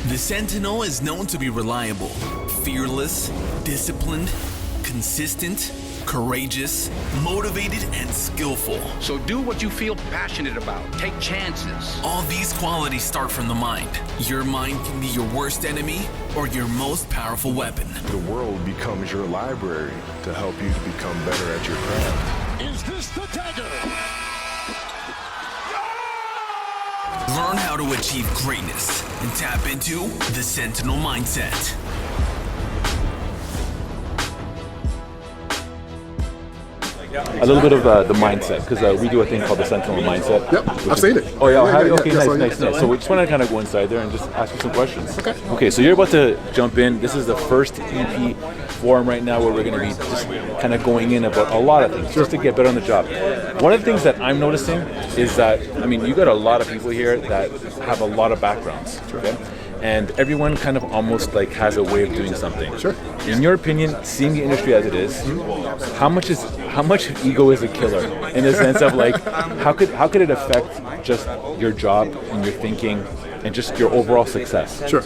The Sentinel is known to be reliable, fearless, disciplined, consistent, courageous, motivated, and skillful. So do what you feel passionate about. Take chances. All these qualities start from the mind. Your mind can be your worst enemy or your most powerful weapon. The world becomes your library to help you to become better at your craft. Is this the dagger? Learn how to achieve greatness and tap into the Sentinel mindset. A little bit of the mindset, because we do a thing called the Sentinel mindset. Yep, I've seen it. Oh yeah, okay, yeah, nice. So we just want to kind of go inside there and just ask you some questions. Okay, so you're about to jump in. This is the first EP forum right now where we're going to be just kind of going in about a lot of things, just to get better on the job. One of the things that I'm noticing is that, I mean, you got a lot of people here that have a lot of backgrounds, okay? And everyone kind of almost like has a way of doing something. Sure. In your opinion, seeing the industry as it is, how much ego is a killer in the sense of like how could it affect just your job and your thinking and just your overall success? Sure.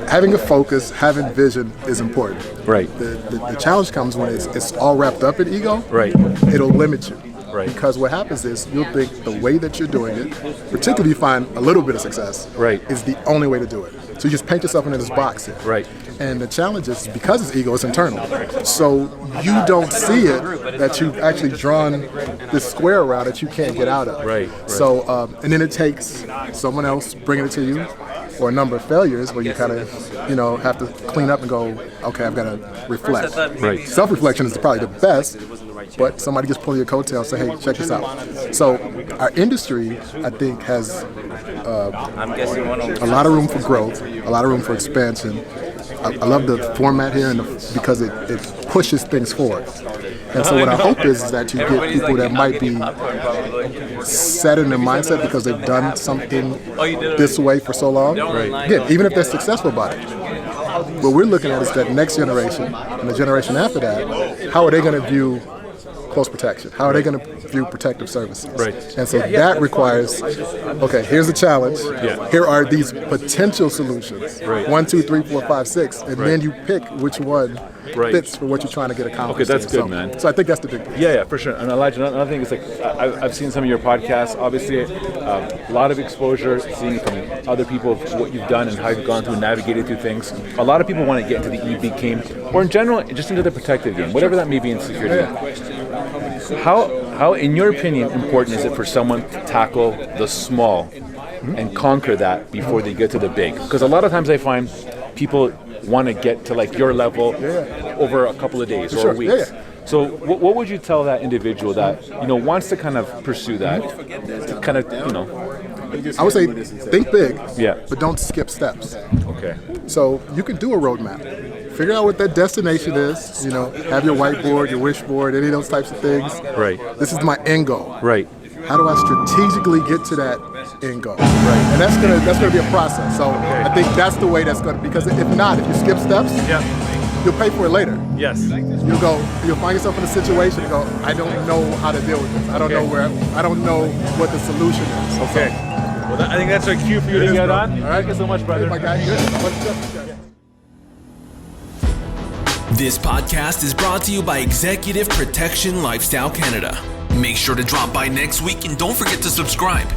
Having a focus, having vision is important. Right. The challenge comes when it's all wrapped up in ego. Right. It'll limit you. Right. Because what happens is you'll think the way that you're doing it, particularly if you find a little bit of success, right, is the only way to do it. So you just paint yourself into this box here. Right. And the challenge is because it's ego, it's internal. So you don't see it that you've actually drawn this square around that you can't get out of. Right. So and then it takes someone else bringing it to you, or a number of failures where you kind of, have to clean up and go, okay, I've got to reflect. Right. Self-reflection is probably the best, but somebody just pull your coattail and say, hey, check this out. So our industry, I think, has a lot of room for growth, a lot of room for expansion. I love the format here because it pushes things forward. And so what I hope is that you get people that might be set in their mindset because they've done something this way for so long. Right. Again, even if they're successful about it. What we're looking at is that next generation and the generation after that, how are they going to view close protection? How are they going to view protective services? Right. And so that requires, okay, here's a challenge. Yeah. Here are these potential solutions. Right. 1, 2, 3, 4, 5, 6. And then you pick which one fits for what you're trying to get accomplished. Okay, that's good, man. So I think that's the big piece. Yeah, for sure. And Elijah, another thing is like I've seen some of your podcasts. Obviously, a lot of exposure, seeing from other people what you've done and how you've gone through and navigated through things. A lot of people want to get into the EV game, or in general, just into the protective game, whatever that may be in security. How, in your opinion, important is it for someone to tackle the small and conquer that before they get to the big? Because a lot of times I find people want to get to like your level over a couple of days or weeks. So what would you tell that individual that wants to kind of pursue that, to kind of I would say think big, Yeah. but don't skip steps. Okay. So you can do a roadmap. Figure out what that destination is. Have your whiteboard, your wish board, any of those types of things. Right. This is my end goal. Right. How do I strategically get to that end goal? Right. And that's gonna be a process. So I think that's the way that's gonna, because if not, if you skip steps, you'll pay for it later. Yes. You'll find yourself in a situation and go, I don't know how to deal with this. I don't know what the solution is. Okay. Well, I think that's a cue for you to get on. All right. Thank you so much, brother. Hey, my guy, good. This podcast is brought to you by Executive Protection Lifestyle Canada. Make sure to drop by next week and don't forget to subscribe.